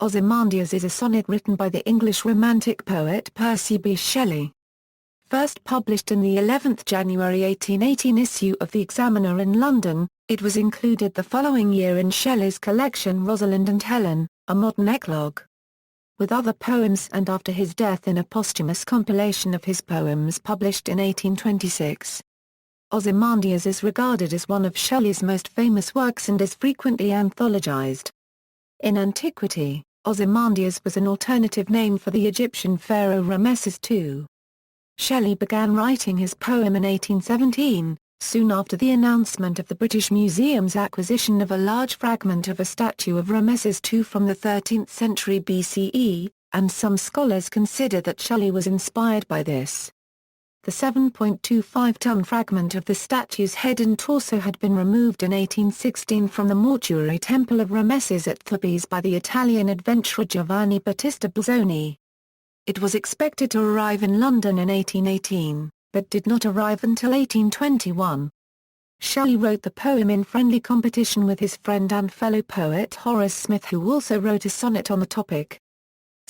Ozymandias is a sonnet written by the English Romantic poet Percy Bysshe Shelley. First published in the 11th January 1818 issue of the Examiner in London, it was included the following year in Shelley's collection Rosalind and Helen, a Modern Eclogue. With other poems and after his death in a posthumous compilation of his poems published in 1826. Ozymandias is regarded as one of Shelley's most famous works and is frequently anthologized. In antiquity, Ozymandias was an alternative name for the Egyptian pharaoh Ramesses II. Shelley began writing his poem in 1817, soon after the announcement of the British Museum's acquisition of a large fragment of a statue of Ramesses II from the 13th century BCE, and some scholars consider that Shelley was inspired by this. The 7.25-ton fragment of the statue's head and torso had been removed in 1816 from the mortuary temple of Ramesses at Thebes by the Italian adventurer Giovanni Battista Belzoni. It was expected to arrive in London in 1818, but did not arrive until 1821. Shelley wrote the poem in friendly competition with his friend and fellow poet Horace Smith, who also wrote a sonnet on the topic.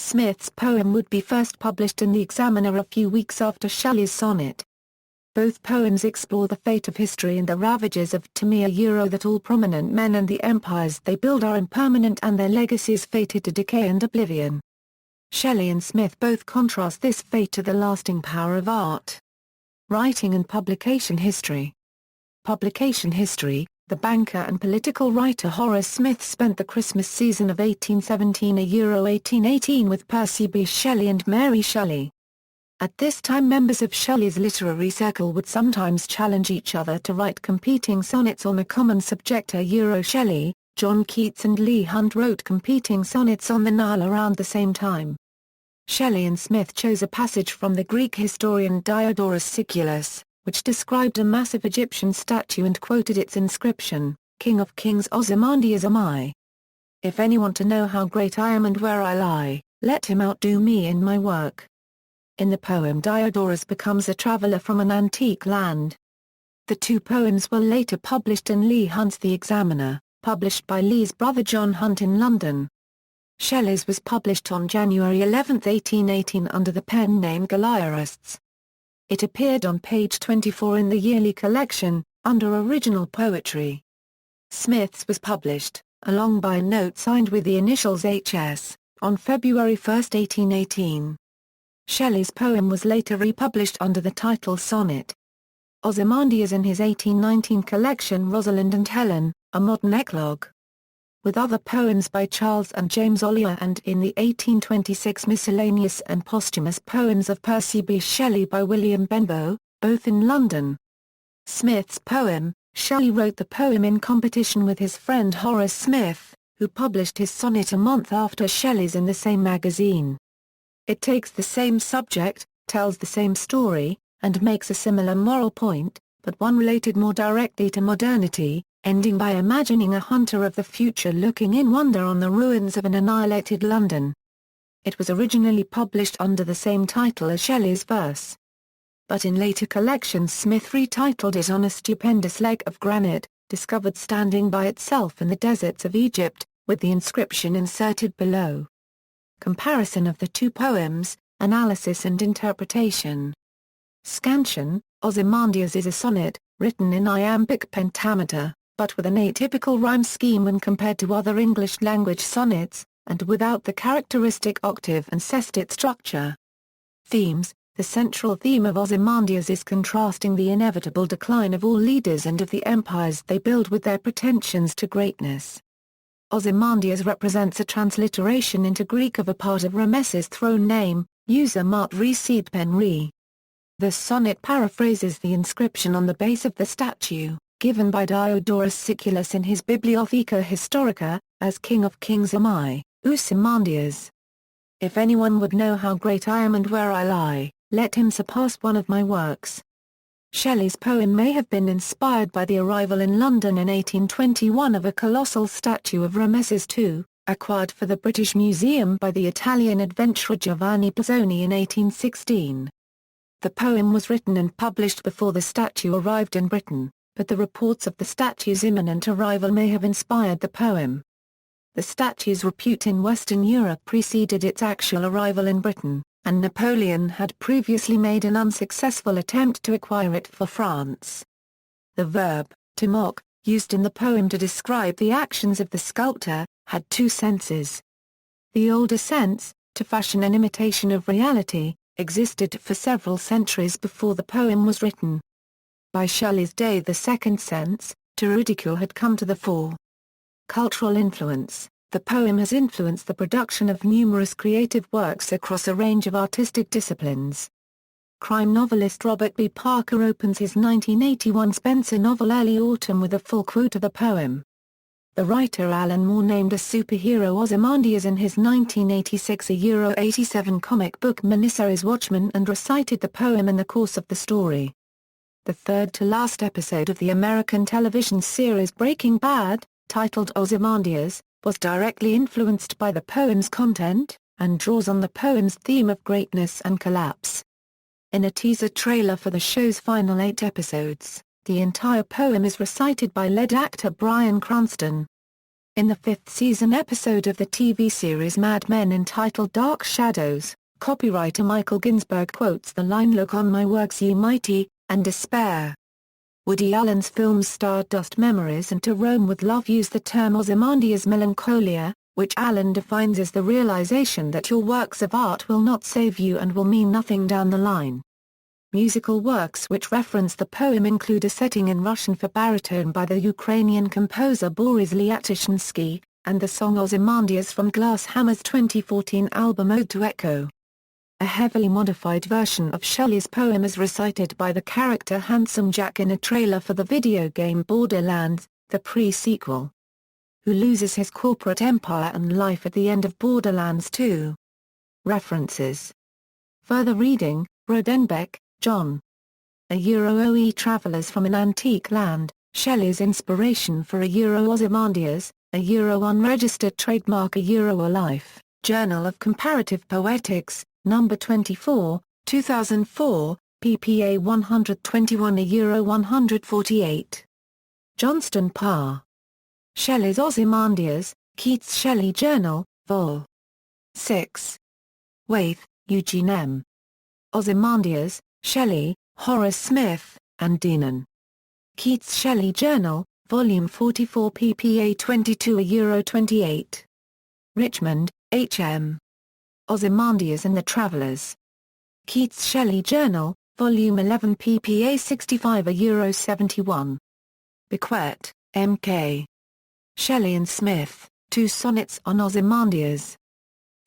Smith's poem would be first published in the Examiner a few weeks after Shelley's sonnet. Both poems explore the fate of history and the ravages of time, that all prominent men and the empires they build are impermanent and their legacies fated to decay and oblivion. Shelley and Smith both contrast this fate to the lasting power of art. Writing and publication history. Publication history. The banker and political writer Horace Smith spent the Christmas season of 1817–1818 with Percy Bysshe Shelley and Mary Shelley. At this time members of Shelley's literary circle would sometimes challenge each other to write competing sonnets on a common subject. Shelley, John Keats and Leigh Hunt wrote competing sonnets on the Nile around the same time. Shelley and Smith chose a passage from the Greek historian Diodorus Siculus, which described a massive Egyptian statue and quoted its inscription, "King of kings Ozymandias am I. If any want to know how great I am and where I lie, let him outdo me in my work." In the poem Diodorus becomes a traveller from an antique land. The two poems were later published in Leigh Hunt's The Examiner, published by Leigh's brother John Hunt in London. Shelley's was published on January 11, 1818 under the pen name Galliarists. It appeared on page 24 in the yearly collection, under Original Poetry. Smith's was published, along by a note signed with the initials H.S., on February 1, 1818. Shelley's poem was later republished under the title Sonnet. Ozymandias in his 1819 collection Rosalind and Helen, a Modern Eclogue. With other poems by Charles and James Ollier and in the 1826 miscellaneous and posthumous poems of Percy Bysshe Shelley by William Benbow, both in London. Smith's poem. Shelley wrote the poem in competition with his friend Horace Smith, who published his sonnet a month after Shelley's in the same magazine. It takes the same subject, tells the same story, and makes a similar moral point, but one related more directly to modernity, ending by imagining a hunter of the future looking in wonder on the ruins of an annihilated London. It was originally published under the same title as Shelley's verse. But in later collections Smith retitled it On a Stupendous Leg of Granite, discovered standing by itself in the deserts of Egypt, with the inscription inserted below. Comparison of the two poems, analysis and interpretation. Scansion. Ozymandias is a sonnet, written in iambic pentameter, but with an atypical rhyme scheme when compared to other English-language sonnets, and without the characteristic octave and sestet structure. Themes. The central theme of Ozymandias is contrasting the inevitable decline of all leaders and of the empires they build with their pretensions to greatness. Ozymandias represents a transliteration into Greek of a part of Ramesses' throne name, user mart recede pen re. The sonnet paraphrases the inscription on the base of the statue, given by Diodorus Siculus in his Bibliotheca Historica, as King of kings am I, Ozymandias. If anyone would know how great I am and where I lie, let him surpass one of my works. Shelley's poem may have been inspired by the arrival in London in 1821 of a colossal statue of Ramesses II, acquired for the British Museum by the Italian adventurer Giovanni Belzoni in 1816. The poem was written and published before the statue arrived in Britain, but the reports of the statue's imminent arrival may have inspired the poem. The statue's repute in Western Europe preceded its actual arrival in Britain, and Napoleon had previously made an unsuccessful attempt to acquire it for France. The verb, to mock, used in the poem to describe the actions of the sculptor, had two senses. The older sense, to fashion an imitation of reality, existed for several centuries before the poem was written. By Shelley's day the second sense, to ridicule, had come to the fore. Cultural influence. The poem has influenced the production of numerous creative works across a range of artistic disciplines. Crime novelist Robert B. Parker opens his 1981 Spencer novel Early Autumn with a full quote of the poem. The writer Alan Moore named a superhero Ozymandias in his 1986 €87 comic book miniseries Watchmen and recited the poem in the course of the story. The third-to-last episode of the American television series Breaking Bad, titled Ozymandias, was directly influenced by the poem's content, and draws on the poem's theme of greatness and collapse. In a teaser trailer for the show's final 8 episodes, the entire poem is recited by lead actor Bryan Cranston. In the 5th season episode of the TV series Mad Men entitled Dark Shadows, copywriter Michael Ginsberg quotes the line "Look on my works ye mighty, and despair." Woody Allen's films Stardust Memories and To Rome with Love use the term Ozymandias melancholia, which Allen defines as the realization that your works of art will not save you and will mean nothing down the line. Musical works which reference the poem include a setting in Russian for baritone by the Ukrainian composer Boris Lyatishnsky, and the song Ozymandias from Glass Hammer's 2014 album Ode to Echo. A heavily modified version of Shelley's poem is recited by the character Handsome Jack in a trailer for the video game Borderlands, the pre-sequel. Who loses his corporate empire and life at the end of Borderlands 2. References. Further reading, Rodenbeck, John. OE Travellers from an Antique Land, Shelley's inspiration for Ozymandias, unregistered trademark A Life, Journal of Comparative Poetics, No. 24, 2004, ppA 121 148. Johnston Parr. Shelley's Ozymandias, Keats Shelley Journal, Vol. 6. Waith, Eugene M. Ozymandias, Shelley, Horace Smith, and Deanon. Keats Shelley Journal, Volume 44 ppA 22 28. Richmond, H. M. Ozymandias and the Travellers. Keats Shelley Journal, Volume 11 ppA 65 71. Bequet, M. K. Shelley and Smith, Two Sonnets on Ozymandias.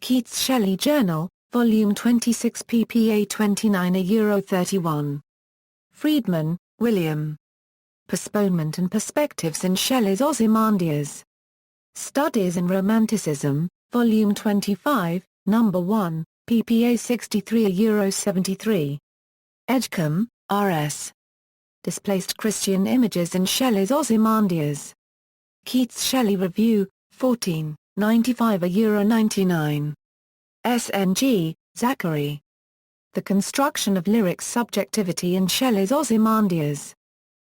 Keats Shelley Journal, Volume 26 ppA 29 31. Friedman, William. Postponement and Perspectives in Shelley's Ozymandias. Studies in Romanticism, Volume 25, No. 1, ppA 63 73. Edgecombe, R.S. Displaced Christian Images in Shelley's Ozymandias. Keats Shelley Review, 14, 95 99. SNG, Zachary. The Construction of Lyric Subjectivity in Shelley's Ozymandias.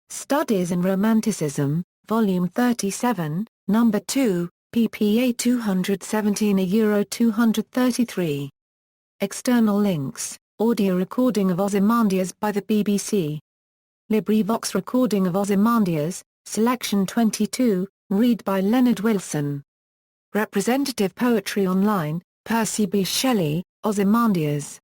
Studies in Romanticism, Volume 37, No. 2, ppA 217 233. External links, audio recording of Ozymandias by the BBC. LibriVox recording of Ozymandias, Selection 22, read by Leonard Wilson. Representative Poetry Online, Percy Bysshe Shelley, Ozymandias.